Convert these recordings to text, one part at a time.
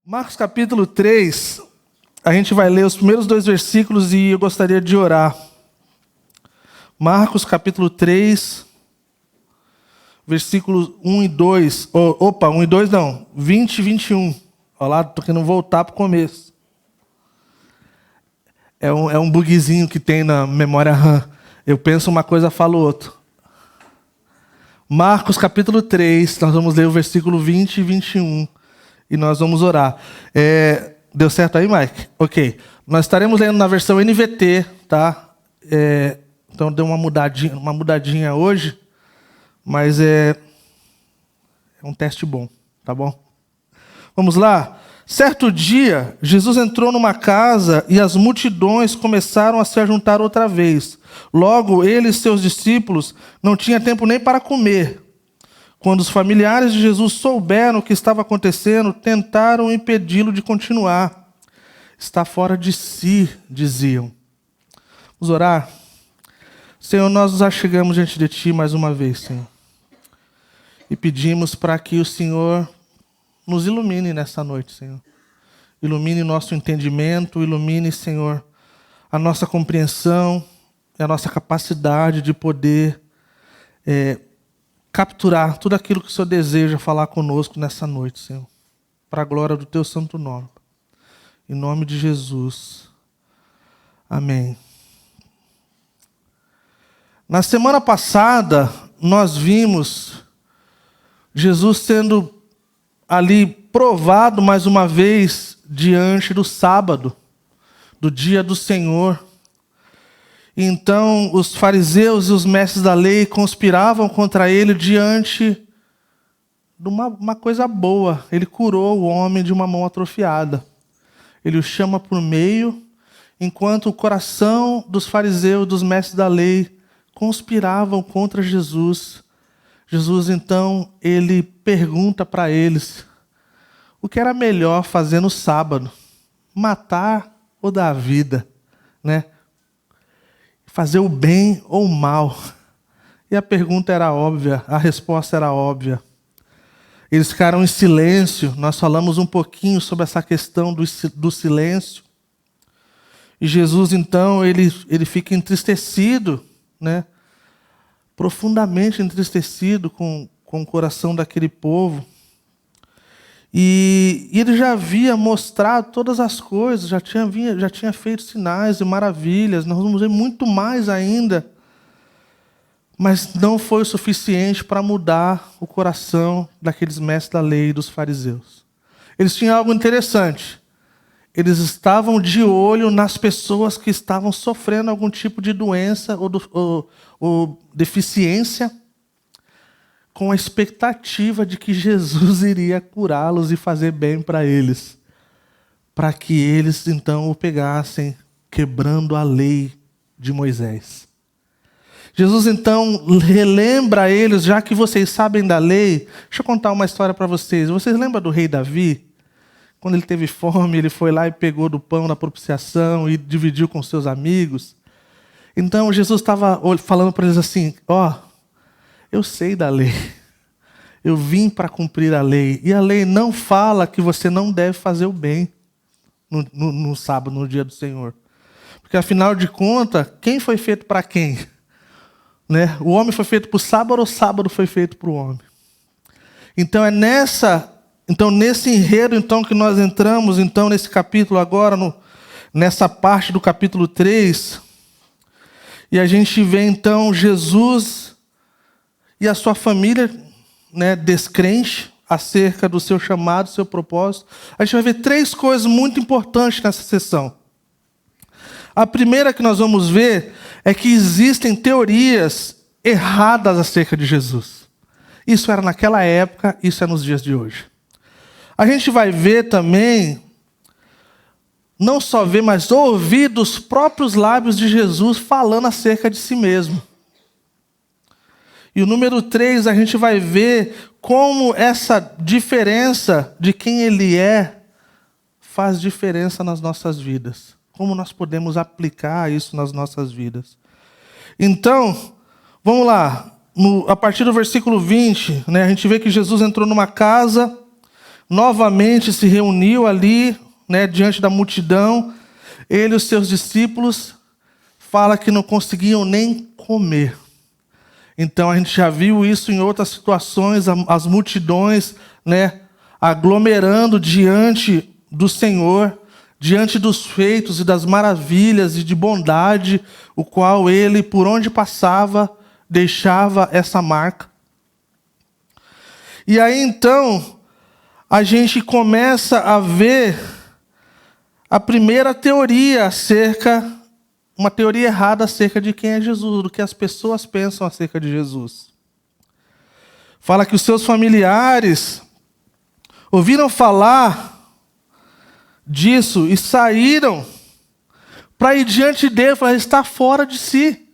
Marcos capítulo 3, a gente vai ler os primeiros 2 versículos e eu gostaria de orar. Marcos capítulo 3, versículos 1 e 2. 1 e 2 não, 20 e 21. Olha lá, estou querendo voltar para o começo. É um bugzinho que tem na memória RAM. Eu penso uma coisa, falo outra. Marcos capítulo 3, nós vamos ler o versículo 20 e 21. E nós vamos orar. Deu certo aí, Mike? Ok. Nós estaremos lendo na versão NVT, tá? Então deu uma mudadinha hoje, mas é um teste bom, tá bom? Vamos lá? Certo dia, Jesus entrou numa casa e as multidões começaram a se ajuntar outra vez. Logo, ele e seus discípulos não tinham tempo nem para comer. Quando os familiares de Jesus souberam o que estava acontecendo, tentaram impedi-lo de continuar. Está fora de si, diziam. Vamos orar? Senhor, nós nos achegamos diante de Ti mais uma vez, Senhor. E pedimos para que o Senhor nos ilumine nessa noite, Senhor. Ilumine nosso entendimento, ilumine, Senhor, a nossa compreensão, a nossa capacidade de poder capturar tudo aquilo que o Senhor deseja falar conosco nessa noite, Senhor. Para a glória do Teu santo nome. Em nome de Jesus. Amém. Na semana passada, nós vimos Jesus sendo ali provado mais uma vez diante do sábado, do dia do Senhor. Então, os fariseus e os mestres da lei conspiravam contra ele diante de uma coisa boa. Ele curou o homem de uma mão atrofiada. Ele o chama por meio, enquanto o coração dos fariseus e dos mestres da lei conspiravam contra Jesus. Jesus, então, ele pergunta para eles o que era melhor fazer no sábado, matar ou dar vida, né? Fazer o bem ou o mal? E a pergunta era óbvia, a resposta era óbvia. Eles ficaram em silêncio, nós falamos um pouquinho sobre essa questão do silêncio. E Jesus, então, ele fica entristecido, né? Profundamente entristecido com o coração daquele povo. E ele já havia mostrado todas as coisas, já tinha feito sinais e maravilhas, nós vamos ver muito mais ainda, mas não foi o suficiente para mudar o coração daqueles mestres da lei e dos fariseus. Eles tinham algo interessante, eles estavam de olho nas pessoas que estavam sofrendo algum tipo de doença ou deficiência, com a expectativa de que Jesus iria curá-los e fazer bem para eles, para que eles então o pegassem quebrando a lei de Moisés. Jesus então relembra a eles, já que vocês sabem da lei, deixa eu contar uma história para vocês. Vocês lembram do rei Davi? Quando ele teve fome, ele foi lá e pegou do pão da propiciação e dividiu com seus amigos. Então Jesus estava falando para eles assim, eu sei da lei, eu vim para cumprir a lei, e a lei não fala que você não deve fazer o bem no sábado, no dia do Senhor. Porque afinal de contas, quem foi feito para quem? Né? O homem foi feito para o sábado ou o sábado foi feito para o homem? Então nesse enredo então, que nós entramos então, nesse capítulo agora, nessa parte do capítulo 3, e a gente vê então Jesus e a sua família, né, descrente acerca do seu chamado, do seu propósito. A gente vai ver 3 coisas muito importantes nessa sessão. A primeira que nós vamos ver é que existem teorias erradas acerca de Jesus. Isso era naquela época, isso é nos dias de hoje. A gente vai ver também, não só ver, mas ouvir dos próprios lábios de Jesus falando acerca de si mesmo. E o número 3, a gente vai ver como essa diferença de quem Ele é faz diferença nas nossas vidas. Como nós podemos aplicar isso nas nossas vidas. Então, vamos lá. A partir do versículo 20, né, a gente vê que Jesus entrou numa casa novamente se reuniu ali, né, diante da multidão. Ele e os seus discípulos, fala que não conseguiam nem comer. Então a gente já viu isso em outras situações, as multidões, né, aglomerando diante do Senhor, diante dos feitos e das maravilhas e de bondade, o qual ele, por onde passava, deixava essa marca. E aí então, a gente começa a ver a primeira teoria uma teoria errada acerca de quem é Jesus, do que as pessoas pensam acerca de Jesus. Fala que os seus familiares ouviram falar disso e saíram para ir diante dele, para estar fora de si.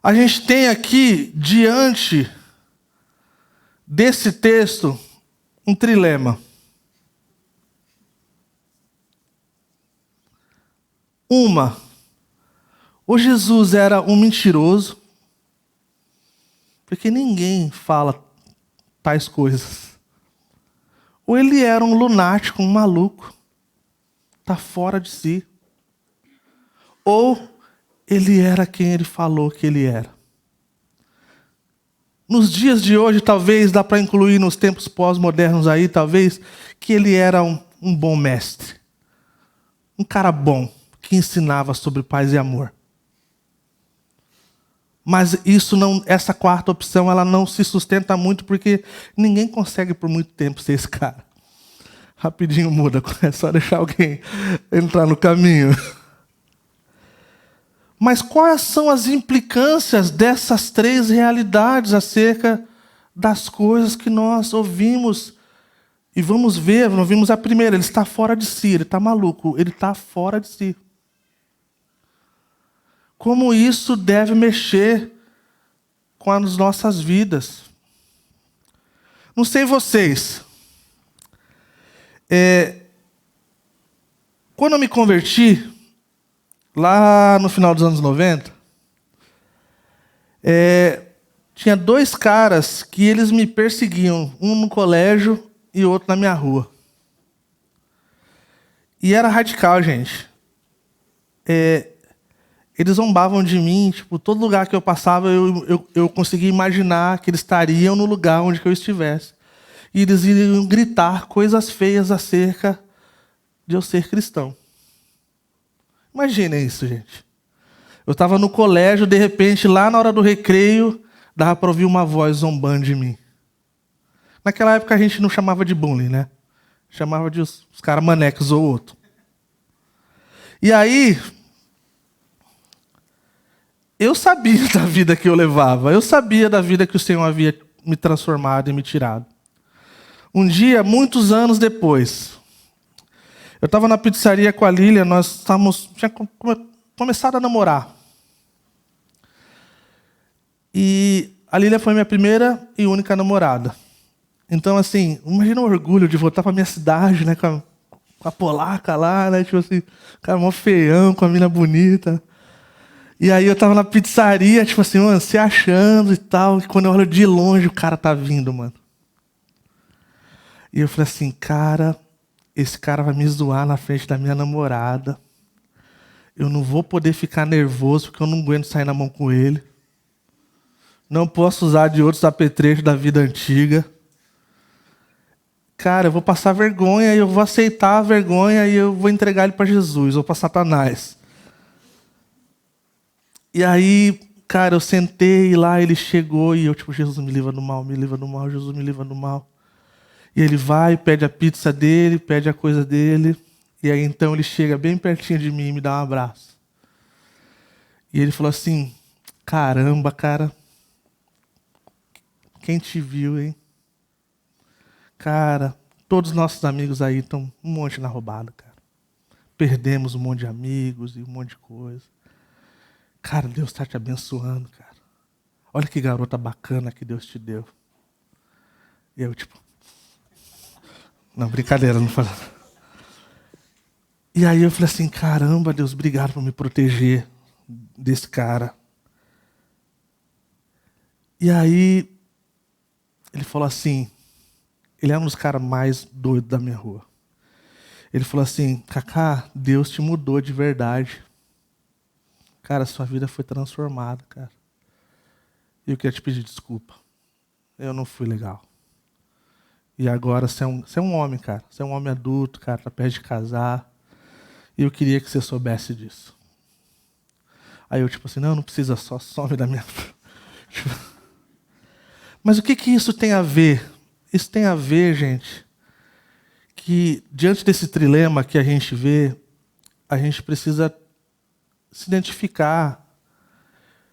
A gente tem aqui, diante desse texto, um trilema. Ou Jesus era um mentiroso, porque ninguém fala tais coisas. Ou ele era um lunático, um maluco, está fora de si. Ou ele era quem ele falou que ele era. Nos dias de hoje, talvez, dá para incluir nos tempos pós-modernos aí, talvez, que ele era um bom mestre. Um cara bom, que ensinava sobre paz e amor. Mas essa quarta opção, ela não se sustenta muito, porque ninguém consegue por muito tempo ser esse cara. Rapidinho muda, é só deixar alguém entrar no caminho. Mas quais são as implicâncias dessas três realidades acerca das coisas que nós ouvimos? E vamos ver, nós vimos a primeira, ele está fora de si, ele está maluco, ele está fora de si. Como isso deve mexer com as nossas vidas? Não sei vocês. Quando eu me converti, lá no final dos anos 90, tinha dois caras que eles me perseguiam, um no colégio e outro na minha rua. E era radical, gente. Eles zombavam de mim, tipo, todo lugar que eu passava, eu conseguia imaginar que eles estariam no lugar onde que eu estivesse. E eles iriam gritar coisas feias acerca de eu ser cristão. Imaginem isso, gente. Eu estava no colégio, de repente, lá na hora do recreio, dava para ouvir uma voz zombando de mim. Naquela época a gente não chamava de bullying, né? Chamava de os caras manecos ou outro. E aí, eu sabia da vida que eu levava. Eu sabia da vida que o Senhor havia me transformado e me tirado. Um dia, muitos anos depois, eu estava na pizzaria com a Lília, tinha começado a namorar. E a Lília foi minha primeira e única namorada. Então, assim, imagina o orgulho de voltar para minha cidade, né, com a polaca lá, né, tipo assim, cara mó feião, com a mina bonita. E aí eu tava na pizzaria, tipo assim, mano, se achando e tal, e quando eu olho de longe, o cara tá vindo, mano. E eu falei assim, cara, esse cara vai me zoar na frente da minha namorada. Eu não vou poder ficar nervoso, porque eu não aguento sair na mão com ele. Não posso usar de outros apetrechos da vida antiga. Cara, eu vou passar vergonha, e eu vou aceitar a vergonha, e eu vou entregar ele para Jesus, ou para Satanás. E aí, cara, eu sentei lá, ele chegou, e eu, tipo, Jesus me livra do mal, Jesus me livra do mal. E ele vai, pede a pizza dele, pede a coisa dele. E aí então ele chega bem pertinho de mim e me dá um abraço. E ele falou assim, caramba, cara, quem te viu, hein? Cara, todos os nossos amigos aí estão um monte na roubada, cara. Perdemos um monte de amigos e um monte de coisa. Cara, Deus está te abençoando, cara. Olha que garota bacana que Deus te deu. E eu, tipo... Não, brincadeira, não falo. E aí eu falei assim, caramba, Deus, obrigado por me proteger desse cara. E aí, ele falou assim, ele era um dos caras mais doidos da minha rua. Ele falou assim, Cacá, Deus te mudou de verdade. Cara, sua vida foi transformada, cara. E eu queria te pedir desculpa. Eu não fui legal. E agora você é um homem, cara. Você é um homem adulto, cara, tá perto de casar. E eu queria que você soubesse disso. Aí eu tipo assim, não precisa, só some da minha... Mas o que isso tem a ver? Isso tem a ver, gente, que diante desse trilema que a gente vê, a gente precisa se identificar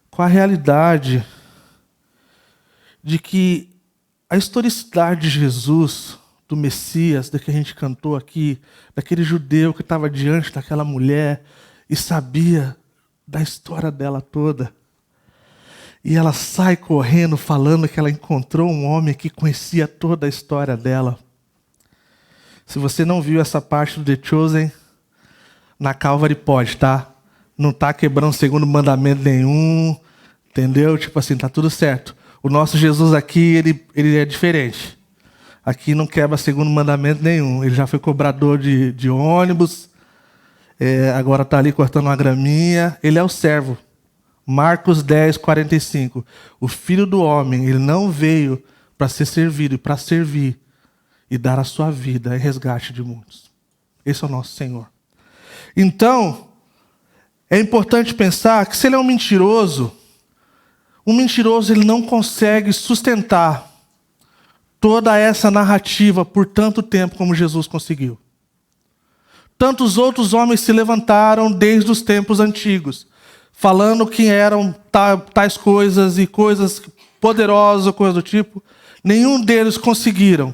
com a realidade de que a historicidade de Jesus, do Messias, da que a gente cantou aqui, daquele judeu que estava diante daquela mulher e sabia da história dela toda. E ela sai correndo falando que ela encontrou um homem que conhecia toda a história dela. Se você não viu essa parte do The Chosen, na Calvary pode, tá? Não tá quebrando o segundo mandamento nenhum, entendeu? Tipo assim, tá tudo certo. O nosso Jesus aqui, ele é diferente. Aqui não quebra segundo mandamento nenhum. Ele já foi cobrador de ônibus, agora está ali cortando uma graminha. Ele é o servo. Marcos 10, 45. O Filho do Homem, ele não veio para ser servido, e para servir e dar a sua vida em resgate de muitos. Esse é o nosso Senhor. Então, é importante pensar que se ele é um mentiroso ele não consegue sustentar toda essa narrativa por tanto tempo como Jesus conseguiu. Tantos outros homens se levantaram desde os tempos antigos, falando que eram tais coisas e coisas poderosas ou coisas do tipo. Nenhum deles conseguiram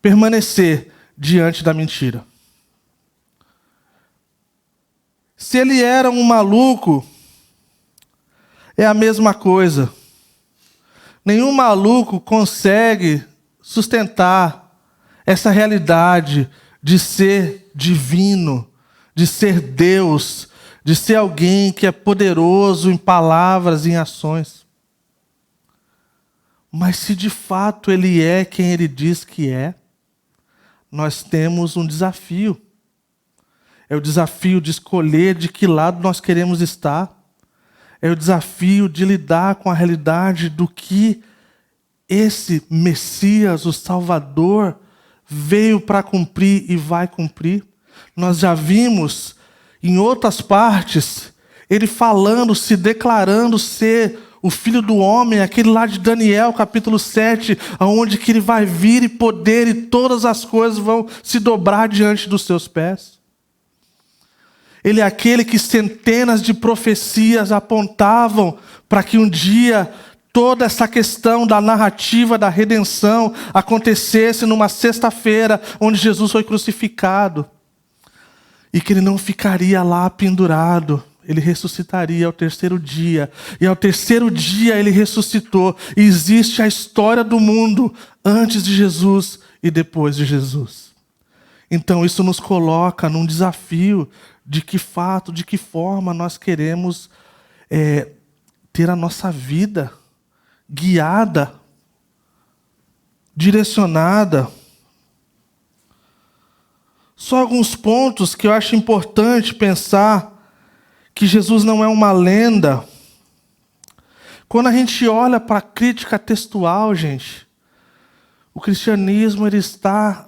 permanecer diante da mentira. Se ele era um maluco, é a mesma coisa. Nenhum maluco consegue sustentar essa realidade de ser divino, de ser Deus, de ser alguém que é poderoso em palavras e em ações. Mas se de fato ele é quem ele diz que é, nós temos um desafio. É o desafio de escolher de que lado nós queremos estar. É o desafio de lidar com a realidade do que esse Messias, o Salvador, veio para cumprir e vai cumprir. Nós já vimos em outras partes ele falando, se declarando ser o Filho do Homem, aquele lá de Daniel, capítulo 7, onde que ele vai vir e poder e todas as coisas vão se dobrar diante dos seus pés. Ele é aquele que centenas de profecias apontavam para que um dia toda essa questão da narrativa da redenção acontecesse numa sexta-feira, onde Jesus foi crucificado. E que ele não ficaria lá pendurado, ele ressuscitaria ao terceiro dia. E ao terceiro dia ele ressuscitou. E existe a história do mundo antes de Jesus e depois de Jesus. Então isso nos coloca num desafio de que fato, de que forma nós queremos ter a nossa vida guiada, direcionada. Só alguns pontos que eu acho importante pensar que Jesus não é uma lenda. Quando a gente olha para a crítica textual, gente, o cristianismo ele está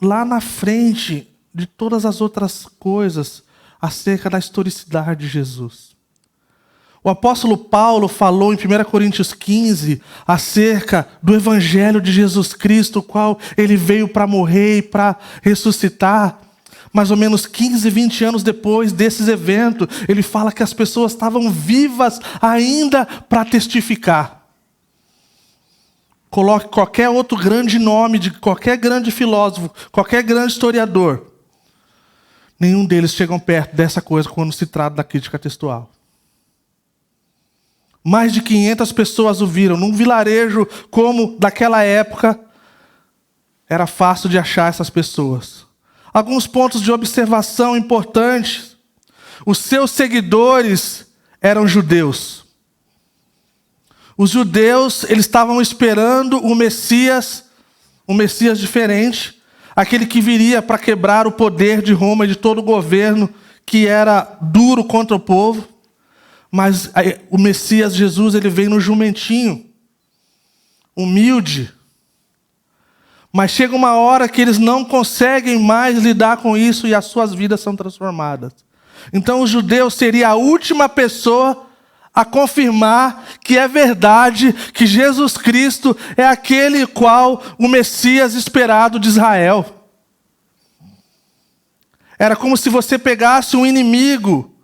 lá na frente de todas as outras coisas acerca da historicidade de Jesus. O apóstolo Paulo falou em 1 Coríntios 15 acerca do evangelho de Jesus Cristo, o qual ele veio para morrer e para ressuscitar. Mais ou menos 15, 20 anos depois desses eventos, ele fala que as pessoas estavam vivas ainda para testificar. Coloque qualquer outro grande nome de qualquer grande filósofo, qualquer grande historiador. Nenhum deles chegam perto dessa coisa quando se trata da crítica textual. Mais de 500 pessoas o viram. Num vilarejo como daquela época, era fácil de achar essas pessoas. Alguns pontos de observação importantes. Os seus seguidores eram judeus. Os judeus, eles estavam esperando um Messias diferente, aquele que viria para quebrar o poder de Roma e de todo o governo que era duro contra o povo. Mas o Messias Jesus, ele vem no jumentinho, humilde. Mas chega uma hora que eles não conseguem mais lidar com isso e as suas vidas são transformadas. Então o judeu seria a última pessoa a confirmar que é verdade, que Jesus Cristo é aquele qual o Messias esperado de Israel. Era como se você pegasse um inimigo,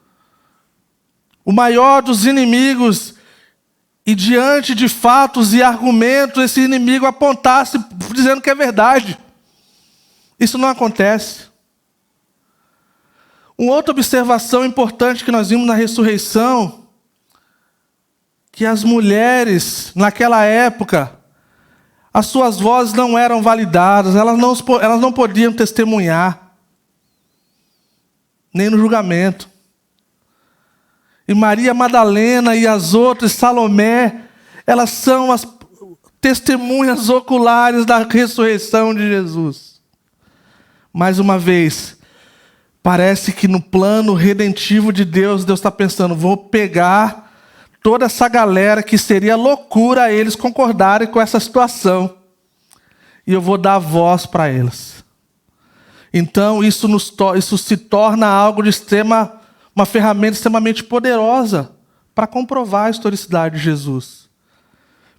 o maior dos inimigos, e diante de fatos e argumentos, esse inimigo apontasse dizendo que é verdade. Isso não acontece. Uma outra observação importante que nós vimos na ressurreição, que as mulheres, naquela época, as suas vozes não eram validadas, elas não podiam testemunhar, nem no julgamento. E Maria Madalena e as outras, Salomé, elas são as testemunhas oculares da ressurreição de Jesus. Mais uma vez, parece que no plano redentivo de Deus, Deus está pensando, vou pegar toda essa galera que seria loucura eles concordarem com essa situação. E eu vou dar voz para eles. Então isso se torna algo de uma ferramenta extremamente poderosa para comprovar a historicidade de Jesus.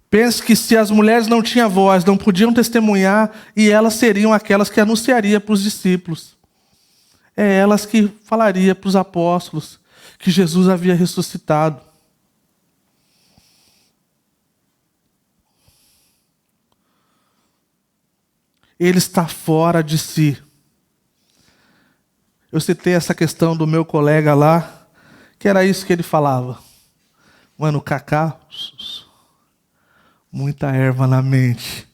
Pense que se as mulheres não tinham voz, não podiam testemunhar, e elas seriam aquelas que anunciariam para os discípulos. É elas que falariam para os apóstolos que Jesus havia ressuscitado. Ele está fora de si. Eu citei essa questão do meu colega lá, que era isso que ele falava. Mano, o Cacá, muita erva na mente.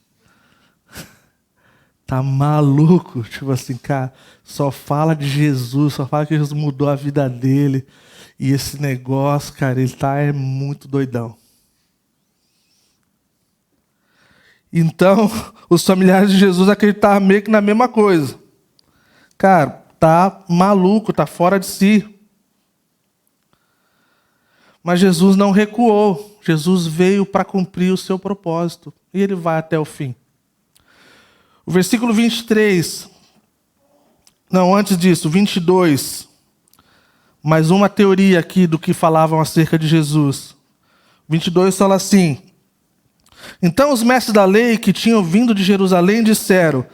Tá maluco? Tipo assim, cara, só fala de Jesus, só fala que Jesus mudou a vida dele. E esse negócio, cara, ele é muito doidão. Então, os familiares de Jesus acreditavam meio que na mesma coisa. Cara, tá maluco, tá fora de si. Mas Jesus não recuou. Jesus veio para cumprir o seu propósito. E ele vai até o fim. O versículo 23. Não, antes disso, 22. Mais uma teoria aqui do que falavam acerca de Jesus. 22 fala assim: então os mestres da lei que tinham vindo de Jerusalém disseram: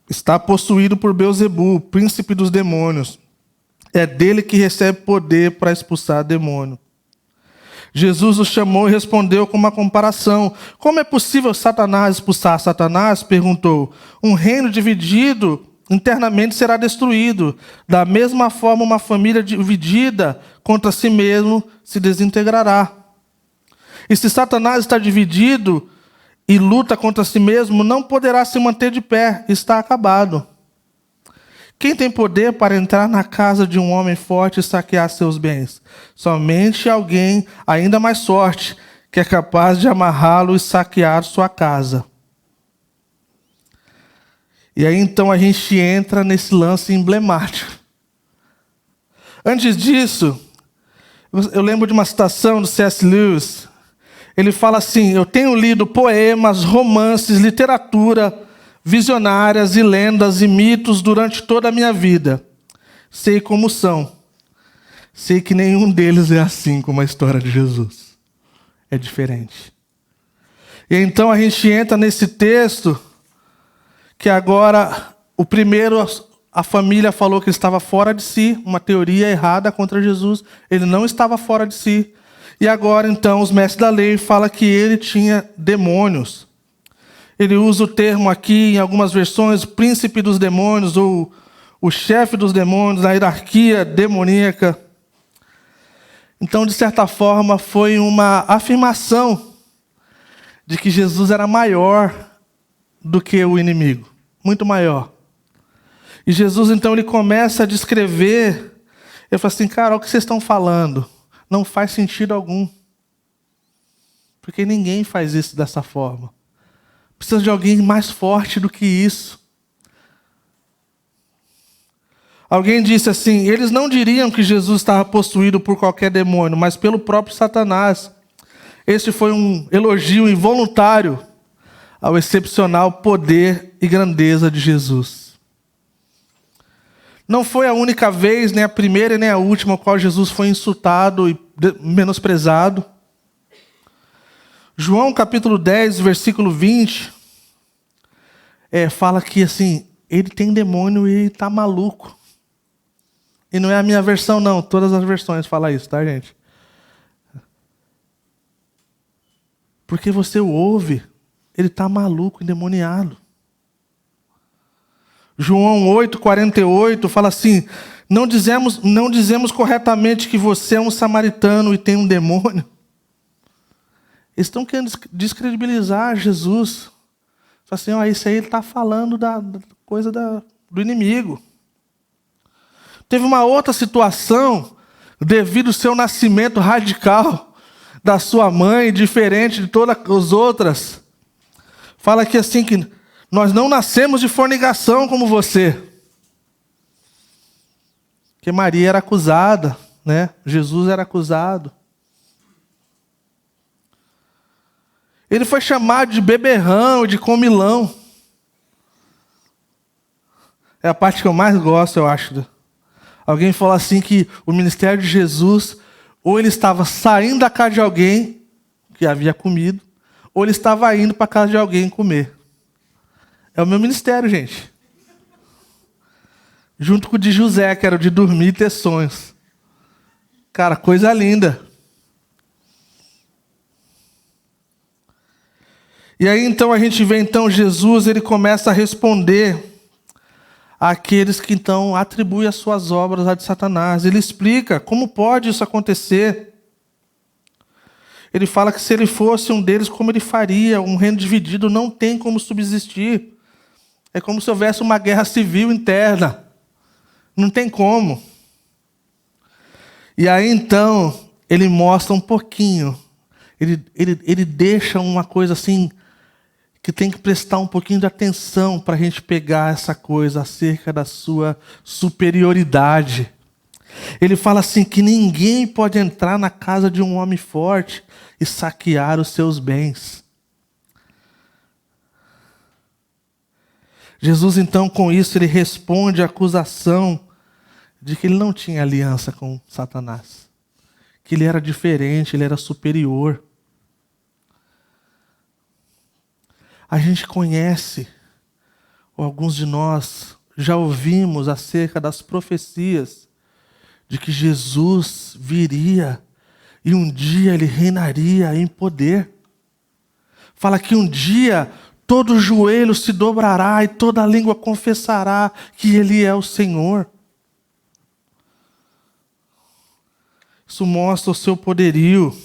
está possuído por Beelzebu, príncipe dos demônios. É dele que recebe poder para expulsar demônio. Jesus os chamou e respondeu com uma comparação. Como é possível Satanás expulsar Satanás? Perguntou. Um reino dividido internamente será destruído. Da mesma forma, uma família dividida contra si mesmo se desintegrará. E se Satanás está dividido e luta contra si mesmo, não poderá se manter de pé, está acabado. Quem tem poder para entrar na casa de um homem forte e saquear seus bens? Somente alguém ainda mais forte, que é capaz de amarrá-lo e saquear sua casa. E aí então a gente entra nesse lance emblemático. Antes disso, eu lembro de uma citação do C.S. Lewis. Ele fala assim: eu tenho lido poemas, romances, literatura, visionárias e lendas e mitos durante toda a minha vida. Sei como são. Sei que nenhum deles é assim como a história de Jesus. É diferente. E então a gente entra nesse texto que agora, o primeiro, a família falou que ele estava fora de si, uma teoria errada contra Jesus. Ele não estava fora de si. E agora, então, os mestres da lei falam que ele tinha demônios. Ele usa o termo aqui, em algumas versões, príncipe dos demônios, ou o chefe dos demônios, a hierarquia demoníaca. Então, de certa forma, foi uma afirmação de que Jesus era maior do que o inimigo, muito maior. E Jesus, então, ele começa a descrever, ele fala assim: cara, olha o que vocês estão falando. Não faz sentido algum. Porque ninguém faz isso dessa forma. Precisa de alguém mais forte do que isso. Alguém disse assim, eles não diriam que Jesus estava possuído por qualquer demônio, mas pelo próprio Satanás. Este foi um elogio involuntário ao excepcional poder e grandeza de Jesus. Não foi a única vez, nem a primeira e nem a última, a qual Jesus foi insultado e menosprezado. João capítulo 10, versículo 20, fala que assim, ele tem demônio e está maluco. E não é a minha versão não, todas as versões falam isso, tá gente? Porque você o ouve, ele está maluco, endemoniado. João 8,48 fala assim, não dizemos corretamente que você é um samaritano e tem um demônio. Eles estão querendo descredibilizar Jesus. Fala assim, isso aí ele está falando da coisa do inimigo. Teve uma outra situação, devido ao seu nascimento radical da sua mãe, diferente de todas as outras. Fala aqui assim que nós não nascemos de fornicação como você. Porque Maria era acusada, né? Jesus era acusado. Ele foi chamado de beberrão, de comilão. É a parte que eu mais gosto, eu acho. Alguém falou assim que o ministério de Jesus, ou ele estava saindo da casa de alguém que havia comido, ou ele estava indo para a casa de alguém comer. É o meu ministério, gente. Junto com o de José, que era o de dormir e ter sonhos. Cara, coisa linda. E aí então a gente vê Jesus, ele começa a responder àqueles que então atribuem as suas obras a de Satanás. Ele explica como pode isso acontecer. Ele fala que se ele fosse um deles, como ele faria? Um reino dividido não tem como subsistir. É como se houvesse uma guerra civil interna. Não tem como. E aí então, ele mostra um pouquinho. Ele deixa uma coisa assim, que tem que prestar um pouquinho de atenção para a gente pegar essa coisa acerca da sua superioridade. Ele fala assim que ninguém pode entrar na casa de um homem forte e saquear os seus bens. Jesus, então, com isso, ele responde à acusação de que ele não tinha aliança com Satanás. Que ele era diferente, ele era superior. A gente conhece, ou alguns de nós já ouvimos acerca das profecias de que Jesus viria e um dia ele reinaria em poder. Fala que um dia todo joelho se dobrará e toda língua confessará que ele é o Senhor. Isso mostra o seu poderio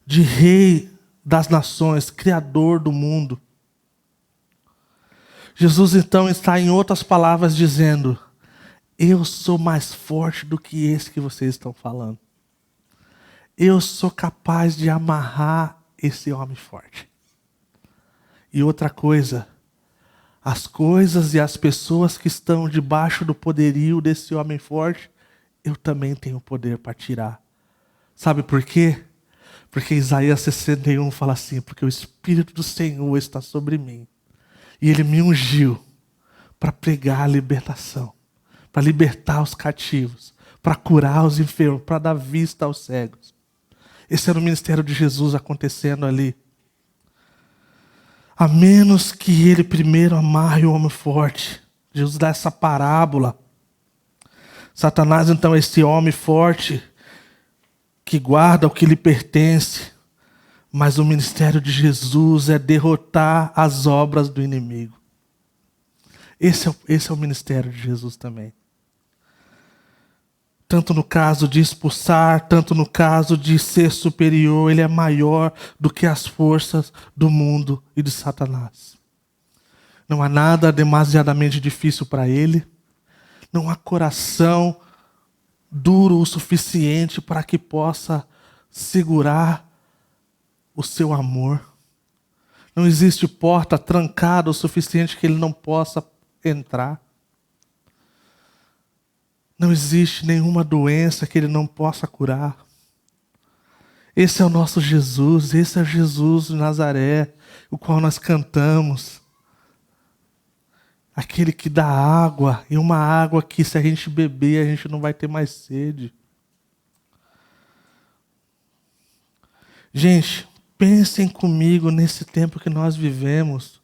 de rei das nações, criador do mundo. Jesus então está, em outras palavras, dizendo: eu sou mais forte do que esse que vocês estão falando. Eu sou capaz de amarrar esse homem forte. E outra coisa, as coisas e as pessoas que estão debaixo do poderio desse homem forte, eu também tenho poder para tirar. Sabe por quê? Porque Isaías 61 fala assim, porque o Espírito do Senhor está sobre mim. E Ele me ungiu para pregar a libertação, para libertar os cativos, para curar os enfermos, para dar vista aos cegos. Esse era o ministério de Jesus acontecendo ali. A menos que Ele primeiro amarre o homem forte. Jesus dá essa parábola. Satanás, então, é esse homem forte que guarda o que lhe pertence, mas o ministério de Jesus é derrotar as obras do inimigo. Esse é o ministério de Jesus também. Tanto no caso de expulsar, tanto no caso de ser superior, ele é maior do que as forças do mundo e de Satanás. Não há nada demasiadamente difícil para ele, não há coração duro o suficiente para que possa segurar o seu amor. Não existe porta trancada o suficiente que Ele não possa entrar. Não existe nenhuma doença que Ele não possa curar. Esse é o nosso Jesus, esse é Jesus de Nazaré, o qual nós cantamos. Aquele que dá água, e uma água que se a gente beber, a gente não vai ter mais sede. Gente, pensem comigo nesse tempo que nós vivemos.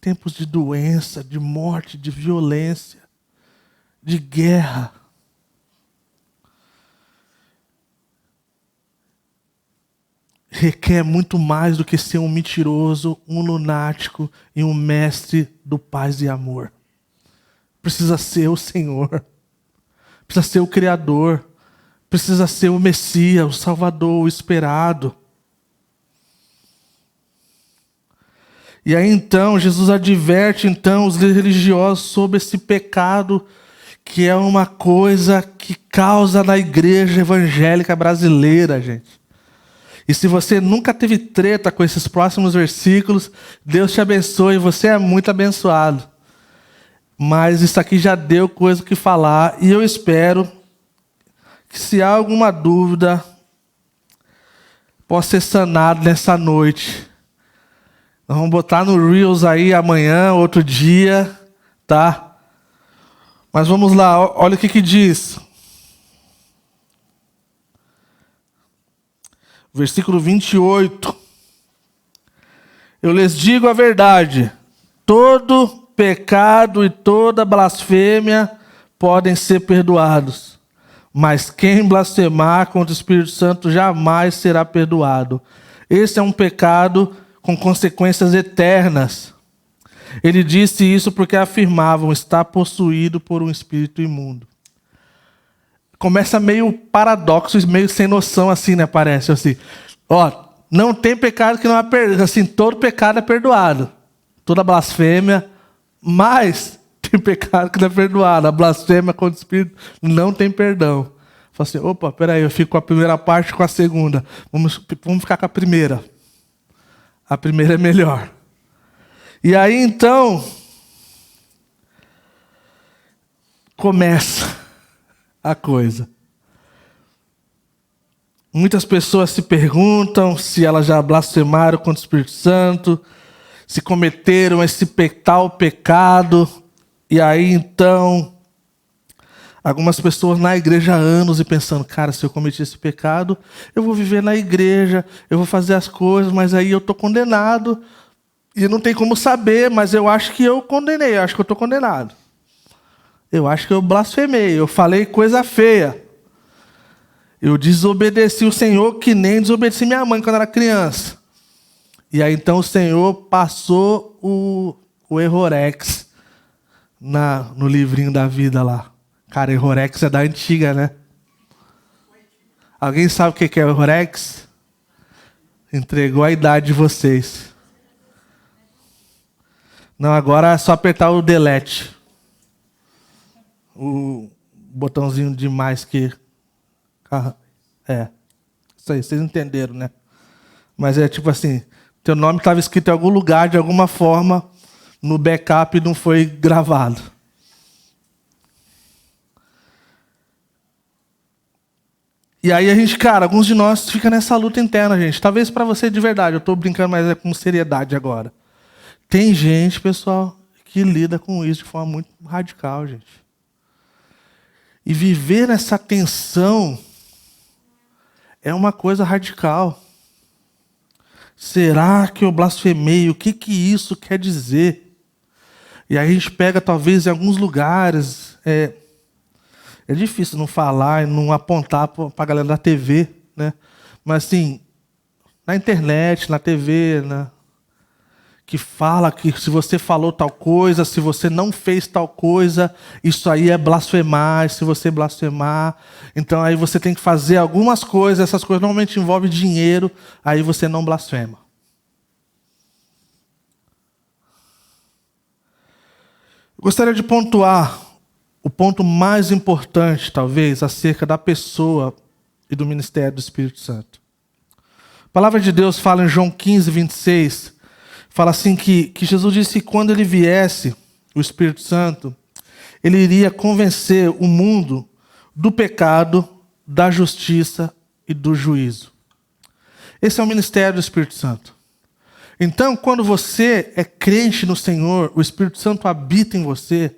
Tempos de doença, de morte, de violência, de guerra. Requer muito mais do que ser um mentiroso, um lunático e um mestre do paz e amor. Precisa ser o Senhor. Precisa ser o Criador. Precisa ser o Messias, o Salvador, o esperado. E aí então, Jesus adverte então os religiosos sobre esse pecado que é uma coisa que causa na igreja evangélica brasileira, gente. E se você nunca teve treta com esses próximos versículos, Deus te abençoe, você é muito abençoado. Mas isso aqui já deu coisa que falar, e eu espero que se há alguma dúvida, possa ser sanado nessa noite. Nós vamos botar no Reels aí amanhã, outro dia, tá? Mas vamos lá, olha o que diz. Versículo 28. Eu lhes digo a verdade, todo pecado e toda blasfêmia podem ser perdoados, mas quem blasfemar contra o Espírito Santo jamais será perdoado. Esse é um pecado com consequências eternas. Ele disse isso porque afirmavam estar possuído por um espírito imundo. Começa meio paradoxo, meio sem noção assim, né? Parece assim. Ó, não tem pecado que não é perdoado. Assim, todo pecado é perdoado. Toda blasfêmia, mas tem pecado que não é perdoado. A blasfêmia contra o Espírito não tem perdão. Fala assim, opa, peraí, eu fico com a primeira parte com a segunda. Vamos ficar com a primeira. A primeira é melhor. E aí, então, começa a coisa. Muitas pessoas se perguntam se elas já blasfemaram contra o Espírito Santo, se cometeram esse tal pecado. E aí, então, algumas pessoas na igreja há anos e pensando, cara, se eu cometi esse pecado, eu vou viver na igreja, eu vou fazer as coisas, mas aí eu estou condenado. E não tem como saber, mas eu acho que eu condenei, eu acho que eu estou condenado. Eu acho que eu blasfemei, eu falei coisa feia. Eu desobedeci o Senhor que nem desobedeci minha mãe quando era criança. E aí então o Senhor passou o Errorex no livrinho da vida lá. Cara, Errorex é da antiga, né? Alguém sabe o que é Errorex? Entregou a idade de vocês. Não, agora é só apertar o delete. O botãozinho de mais que... Isso aí, vocês entenderam, né? Mas é tipo assim, teu nome estava escrito em algum lugar, de alguma forma, no backup não foi gravado. E aí a gente, cara, alguns de nós fica nessa luta interna, gente. Talvez para você de verdade, eu estou brincando, mas é com seriedade agora. Tem gente, pessoal, que lida com isso de forma muito radical, gente. E viver nessa tensão é uma coisa radical. Será que eu blasfemei? O que isso quer dizer? E aí a gente pega, talvez, em alguns lugares... É difícil não falar e não apontar para a galera da TV, né? Mas, assim, na internet, na TV, que fala que se você falou tal coisa, se você não fez tal coisa, isso aí é blasfemar, se você blasfemar, então aí você tem que fazer algumas coisas, essas coisas normalmente envolvem dinheiro, aí você não blasfema. Eu gostaria de pontuar o ponto mais importante, talvez, acerca da pessoa e do ministério do Espírito Santo. A palavra de Deus fala em João 15, 26, fala assim que Jesus disse que quando ele viesse, o Espírito Santo, ele iria convencer o mundo do pecado, da justiça e do juízo. Esse é o ministério do Espírito Santo. Então, quando você é crente no Senhor, o Espírito Santo habita em você,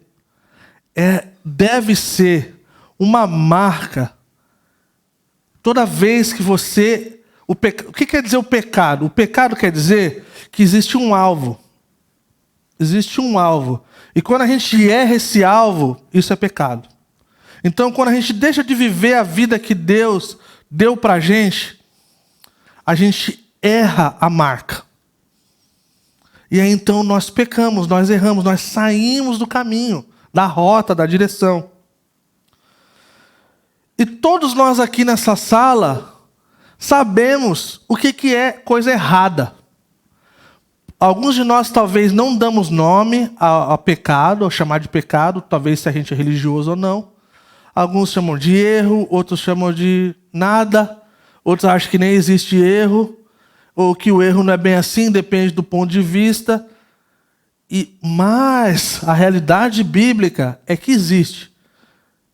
deve ser uma marca. Toda vez que você... O que quer dizer o pecado? O pecado quer dizer que existe um alvo. Existe um alvo. E quando a gente erra esse alvo, isso é pecado. Então, quando a gente deixa de viver a vida que Deus deu para a gente erra a marca. E aí então nós pecamos, nós erramos, nós saímos do caminho, da rota, da direção. E todos nós aqui nessa sala sabemos o que é coisa errada. Alguns de nós talvez não damos nome a pecado, a chamar de pecado, talvez se a gente é religioso ou não. Alguns chamam de erro, outros chamam de nada, outros acham que nem existe erro, ou que o erro não é bem assim, depende do ponto de vista. Mas a realidade bíblica é que existe.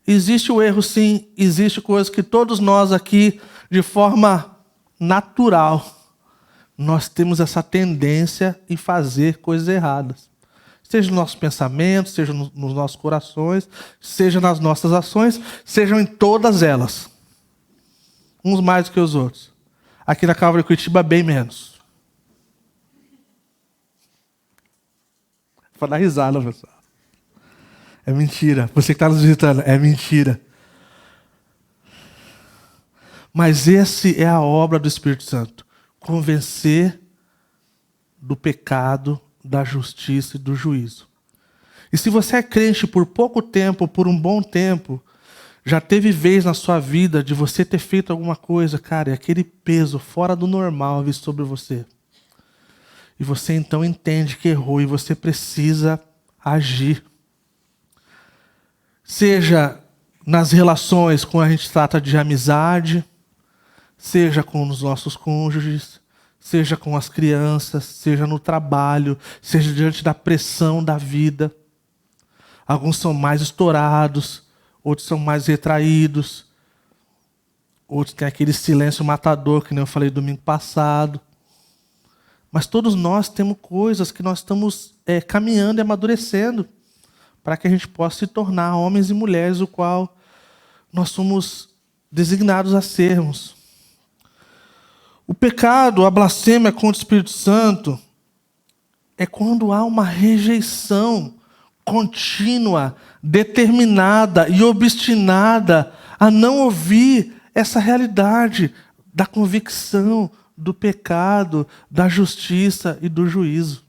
Existe o erro, sim, existe coisas que todos nós aqui, de forma natural, nós temos essa tendência em fazer coisas erradas. Seja nos nossos pensamentos, seja nos nossos corações, seja nas nossas ações, sejam em todas elas. Uns mais do que os outros. Aqui na Calvary Curitiba, bem menos. Para dar risada, pessoal. É mentira. Você que está nos visitando, é mentira. Mas essa é a obra do Espírito Santo. Convencer do pecado, da justiça e do juízo. E se você é crente por pouco tempo, por um bom tempo, já teve vez na sua vida de você ter feito alguma coisa, cara, e aquele peso fora do normal vir sobre você. E você então entende que errou e você precisa agir. Seja nas relações quando a gente trata de amizade, seja com os nossos cônjuges, seja com as crianças, seja no trabalho, seja diante da pressão da vida. Alguns são mais estourados, outros são mais retraídos, outros têm aquele silêncio matador, que nem eu falei domingo passado. Mas todos nós temos coisas que nós estamos caminhando e amadurecendo para que a gente possa se tornar homens e mulheres, o qual nós somos designados a sermos. O pecado, a blasfêmia contra o Espírito Santo, é quando há uma rejeição contínua, determinada e obstinada a não ouvir essa realidade da convicção, do pecado, da justiça e do juízo.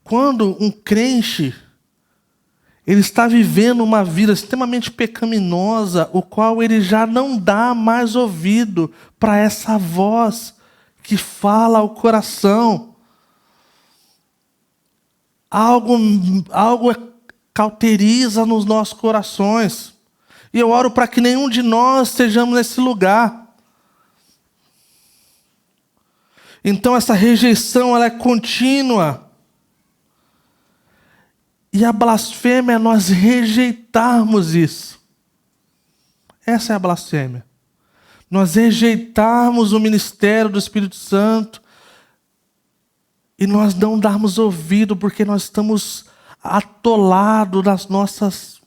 Quando um crente ele está vivendo uma vida extremamente pecaminosa, o qual ele já não dá mais ouvido para essa voz que fala ao coração. Algo cauteriza nos nossos corações. E eu oro para que nenhum de nós estejamos nesse lugar. Então essa rejeição ela é contínua. E a blasfêmia é nós rejeitarmos isso. Essa é a blasfêmia. Nós rejeitarmos o ministério do Espírito Santo e nós não darmos ouvido porque nós estamos atolados das nossas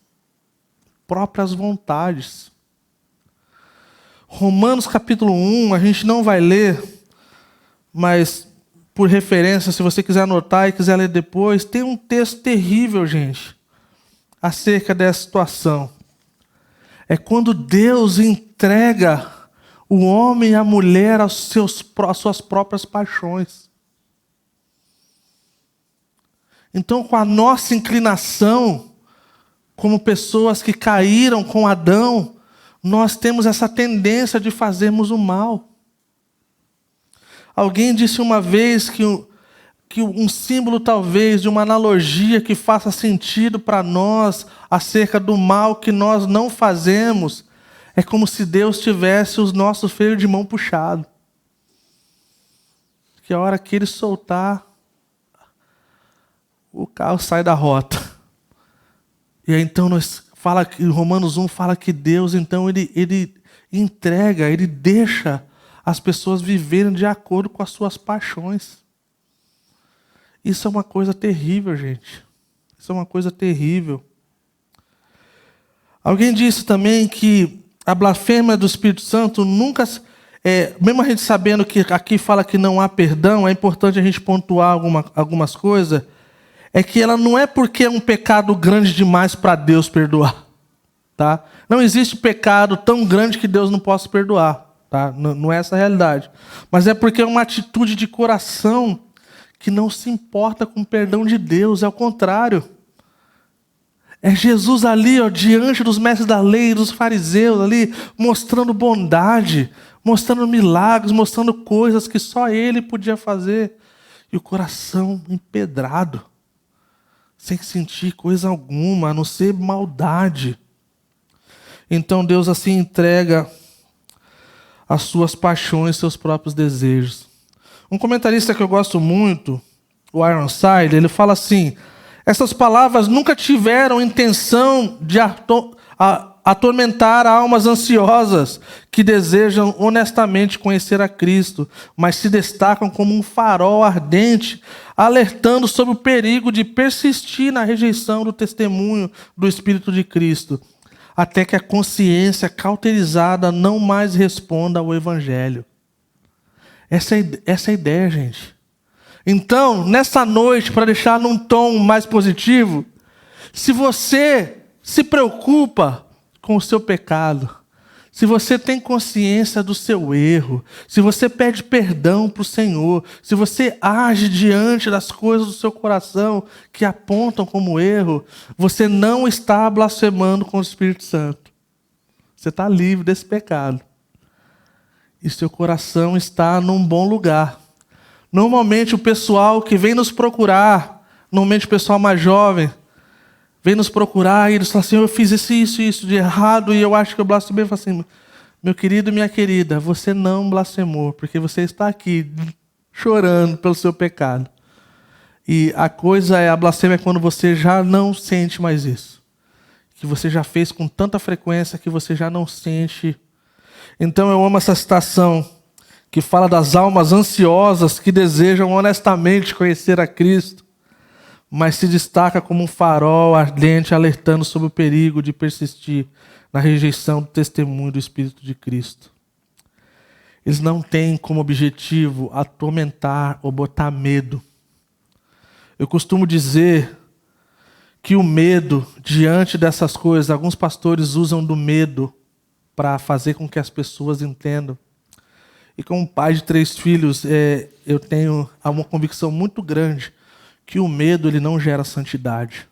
próprias vontades. Romanos capítulo 1, a gente não vai ler, mas por referência, se você quiser anotar e quiser ler depois, tem um texto terrível, gente, acerca dessa situação. É quando Deus entrega o homem e a mulher às suas próprias paixões. Então, com a nossa inclinação, como pessoas que caíram com Adão, nós temos essa tendência de fazermos o mal. Alguém disse uma vez que um símbolo, talvez, de uma analogia que faça sentido para nós acerca do mal que nós não fazemos, é como se Deus tivesse os nossos freios de mão puxados. Porque a hora que ele soltar, o carro sai da rota. E aí então Romanos 1 fala que Deus, então, ele entrega, ele deixa as pessoas viverem de acordo com as suas paixões. Isso é uma coisa terrível, gente. Isso é uma coisa terrível. Alguém disse também que a blasfêmia do Espírito Santo nunca... mesmo a gente sabendo que aqui fala que não há perdão, é importante a gente pontuar algumas coisas, é que ela não é porque é um pecado grande demais para Deus perdoar. Tá? Não existe pecado tão grande que Deus não possa perdoar. Tá? Não é essa a realidade. Mas é porque é uma atitude de coração que não se importa com o perdão de Deus, é o contrário. É Jesus ali, diante dos mestres da lei, dos fariseus ali, mostrando bondade, mostrando milagres, mostrando coisas que só Ele podia fazer. E o coração empedrado, sem sentir coisa alguma, a não ser maldade. Então Deus assim entrega as suas paixões, seus próprios desejos. Um comentarista que eu gosto muito, o Ironside, ele fala assim: essas palavras nunca tiveram intenção de atormentar almas ansiosas que desejam honestamente conhecer a Cristo, mas se destacam como um farol ardente, alertando sobre o perigo de persistir na rejeição do testemunho do Espírito de Cristo, até que a consciência cauterizada não mais responda ao Evangelho. Essa é a ideia, gente. Então, nessa noite, para deixar num tom mais positivo, se você se preocupa com o seu pecado, se você tem consciência do seu erro, se você pede perdão para o Senhor, se você age diante das coisas do seu coração que apontam como erro, você não está blasfemando com o Espírito Santo. Você está livre desse pecado. E seu coração está num bom lugar. Normalmente o pessoal que vem nos procurar, normalmente o pessoal mais jovem, vem nos procurar e eles falam assim: eu fiz isso de errado e eu acho que eu blasfemei. Eu falo assim: meu querido e minha querida, você não blasfemou, porque você está aqui chorando pelo seu pecado. E a blasfêmia é quando você já não sente mais isso. Que você já fez com tanta frequência que você já não sente. Então eu amo essa citação que fala das almas ansiosas que desejam honestamente conhecer a Cristo, mas se destaca como um farol ardente alertando sobre o perigo de persistir na rejeição do testemunho do Espírito de Cristo. Eles não têm como objetivo atormentar ou botar medo. Eu costumo dizer que o medo, diante dessas coisas, alguns pastores usam do medo para fazer com que as pessoas entendam. E como pai de 3 filhos, eu tenho uma convicção muito grande que o medo ele não gera santidade.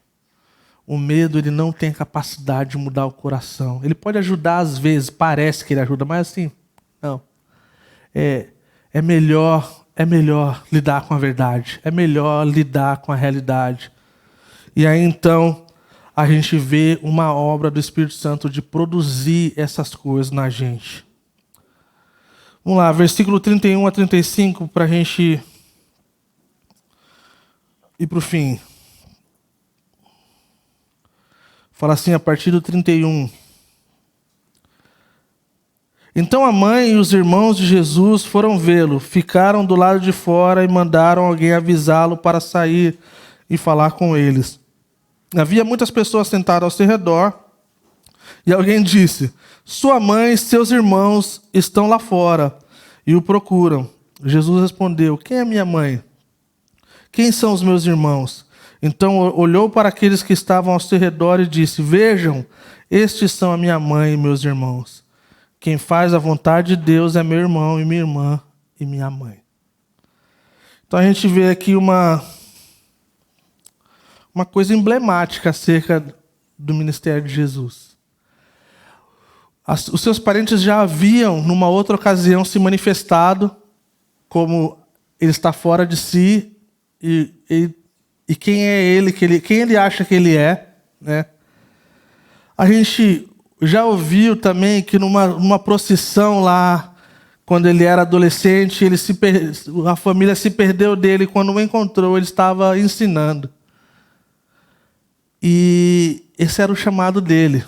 O medo ele não tem capacidade de mudar o coração. Ele pode ajudar às vezes, parece que ele ajuda, mas assim, não. É melhor lidar com a verdade. É melhor lidar com a realidade. E aí então a gente vê uma obra do Espírito Santo de produzir essas coisas na gente. Vamos lá, versículo 31 a 35, para a gente ir para o fim. Fala assim, a partir do 31. Então a mãe e os irmãos de Jesus foram vê-lo, ficaram do lado de fora e mandaram alguém avisá-lo para sair e falar com eles. Havia muitas pessoas sentadas ao seu redor, e alguém disse: sua mãe e seus irmãos estão lá fora e o procuram. Jesus respondeu: quem é minha mãe? Quem são os meus irmãos? Então olhou para aqueles que estavam ao seu redor e disse: vejam, estes são a minha mãe e meus irmãos. Quem faz a vontade de Deus é meu irmão e minha irmã e minha mãe. Então a gente vê aqui uma coisa emblemática acerca do ministério de Jesus. Os seus parentes já haviam, numa outra ocasião, se manifestado como ele está fora de si e quem é ele, quem ele acha que ele é, né? A gente já ouviu também que numa procissão lá, quando ele era adolescente, a família se perdeu dele. Quando o encontrou, ele estava ensinando. E esse era o chamado dele.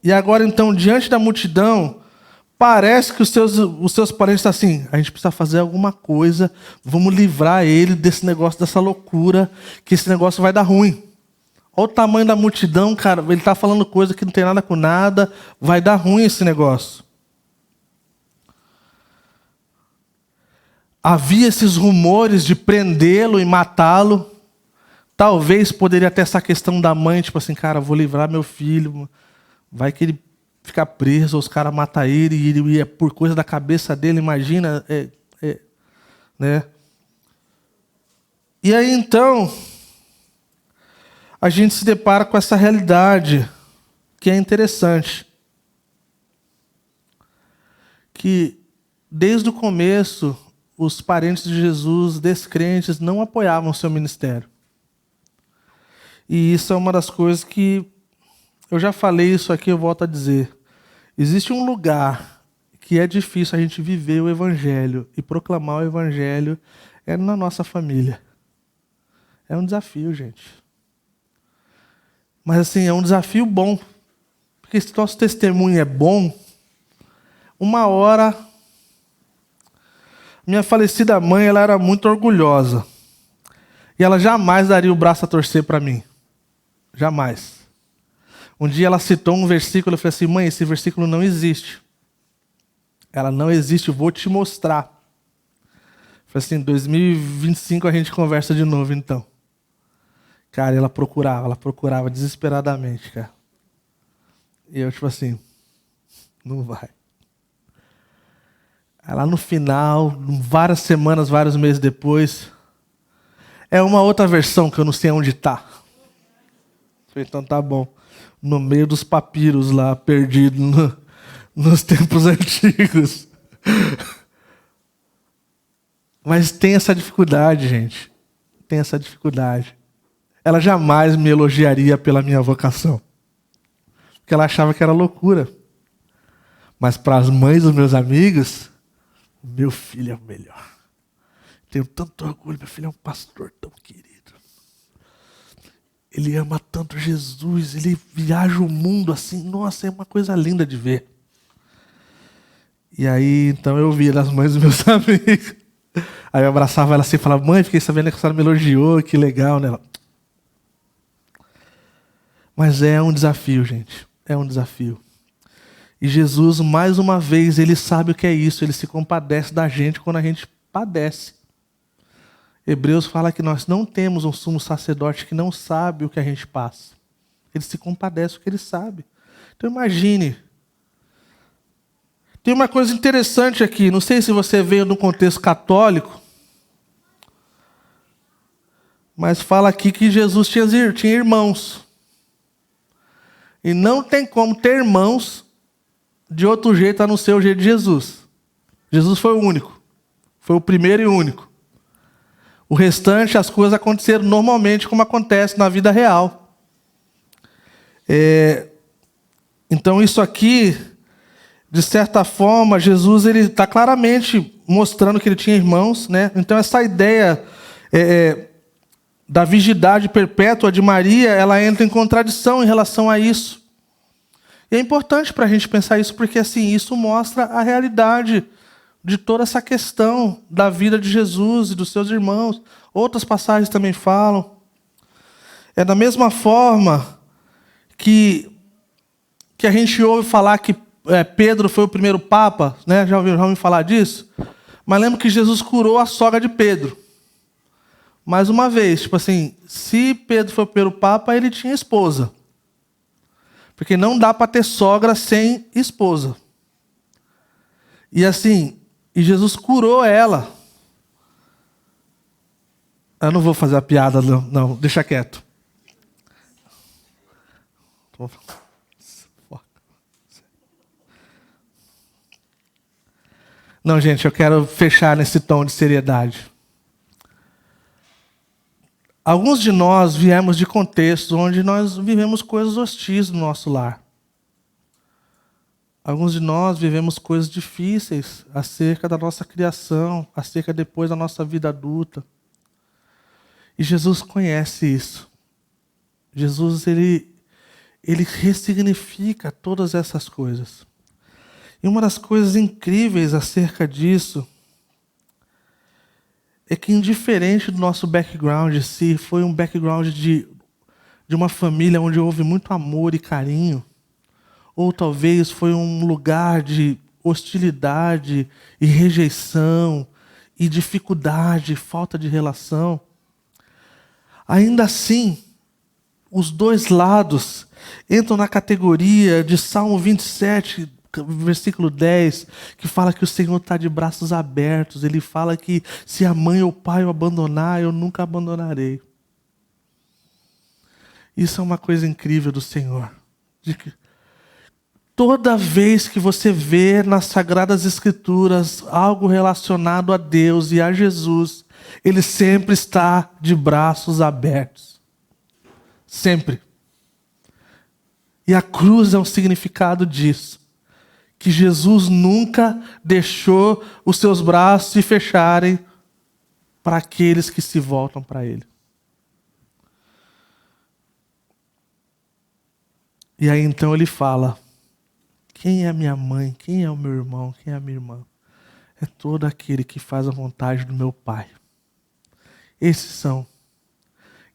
E agora, então, diante da multidão, parece que os seus parentes estão assim: a gente precisa fazer alguma coisa, vamos livrar ele desse negócio, dessa loucura, que esse negócio vai dar ruim. Olha o tamanho da multidão, cara, ele está falando coisa que não tem nada com nada, vai dar ruim esse negócio. Havia esses rumores de prendê-lo e matá-lo. Talvez poderia ter essa questão da mãe, tipo assim, cara, vou livrar meu filho, vai que ele fica preso, ou os caras matam ele, e ele é por coisa da cabeça dele, imagina, né? E aí então, a gente se depara com essa realidade, que é interessante. Que desde o começo, os parentes de Jesus, descrentes, não apoiavam o seu ministério. E isso é uma das coisas que, eu já falei isso aqui, eu volto a dizer. Existe um lugar que é difícil a gente viver o Evangelho e proclamar o Evangelho, é na nossa família. É um desafio, gente. Mas assim, é um desafio bom. Porque se nosso testemunho é bom, uma hora... Minha falecida mãe, ela era muito orgulhosa. E ela jamais daria o braço a torcer para mim. Jamais. Um dia ela citou um versículo, eu falei assim: mãe, esse versículo não existe. Ela: não existe, eu vou te mostrar. Eu falei assim: 2025 a gente conversa de novo então. Cara, ela procurava desesperadamente, cara. E eu tipo assim, não vai. Aí lá no final, várias semanas, vários meses depois, é uma outra versão que eu não sei onde está. Então tá bom. No meio dos papiros lá, perdido nos tempos antigos. Mas tem essa dificuldade, gente. Tem essa dificuldade. Ela jamais me elogiaria pela minha vocação. Porque ela achava que era loucura. Mas para as mães dos meus amigos, meu filho é o melhor. Tenho tanto orgulho, meu filho é um pastor tão querido. Ele ama tanto Jesus, ele viaja o mundo assim, nossa, é uma coisa linda de ver. E aí, então eu via das mães dos meus amigos. Aí eu abraçava ela assim e falava: mãe, fiquei sabendo que a senhora me elogiou, que legal, né? Mas é um desafio, gente, é um desafio. E Jesus, mais uma vez, ele sabe o que é isso, ele se compadece da gente quando a gente padece. Hebreus fala que nós não temos um sumo sacerdote que não sabe o que a gente passa. Ele se compadece do que ele sabe. Então imagine. Tem uma coisa interessante aqui, não sei se você veio no contexto católico, mas fala aqui que Jesus tinha irmãos. E não tem como ter irmãos de outro jeito a não ser o jeito de Jesus. Jesus foi o único. Foi o primeiro e único. O restante, as coisas aconteceram normalmente como acontece na vida real. Então isso aqui, de certa forma, Jesus ele está claramente mostrando que ele tinha irmãos, né? Então essa ideia da virgindade perpétua de Maria, ela entra em contradição em relação a isso. E é importante para a gente pensar isso, porque assim, isso mostra a realidade de toda essa questão da vida de Jesus e dos seus irmãos. Outras passagens também falam. É da mesma forma que a gente ouve falar que Pedro foi o primeiro papa, né? Já ouviu falar disso? Mas lembra que Jesus curou a sogra de Pedro. Mais uma vez, tipo assim, se Pedro foi o primeiro papa, ele tinha esposa. Porque não dá para ter sogra sem esposa. E assim, e Jesus curou ela. Eu não vou fazer a piada, não, deixa quieto. Não, gente, eu quero fechar nesse tom de seriedade. Alguns de nós viemos de contextos onde nós vivemos coisas hostis no nosso lar. Alguns de nós vivemos coisas difíceis acerca da nossa criação, acerca depois da nossa vida adulta. E Jesus conhece isso. Jesus, ele ressignifica todas essas coisas. E uma das coisas incríveis acerca disso é que, indiferente do nosso background, se foi um background de uma família onde houve muito amor e carinho, ou talvez foi um lugar de hostilidade e rejeição e dificuldade, falta de relação, ainda assim, os dois lados entram na categoria de Salmo 27, versículo 10, que fala que o Senhor está de braços abertos. Ele fala que se a mãe ou o pai o abandonar, eu nunca abandonarei. Isso é uma coisa incrível do Senhor. De que toda vez que você vê nas Sagradas Escrituras algo relacionado a Deus e a Jesus, Ele sempre está de braços abertos. Sempre. E a cruz é um significado disso. Que Jesus nunca deixou os seus braços se fecharem para aqueles que se voltam para Ele. E aí então Ele fala: quem é a minha mãe? Quem é o meu irmão? Quem é a minha irmã? É todo aquele que faz a vontade do meu Pai. Esses são.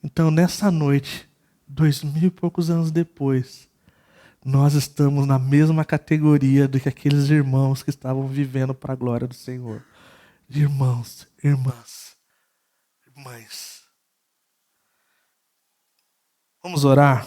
Então, nessa noite, 2000 e poucos anos depois, nós estamos na mesma categoria do que aqueles irmãos que estavam vivendo para a glória do Senhor. De irmãos, irmãs, mães. Vamos orar?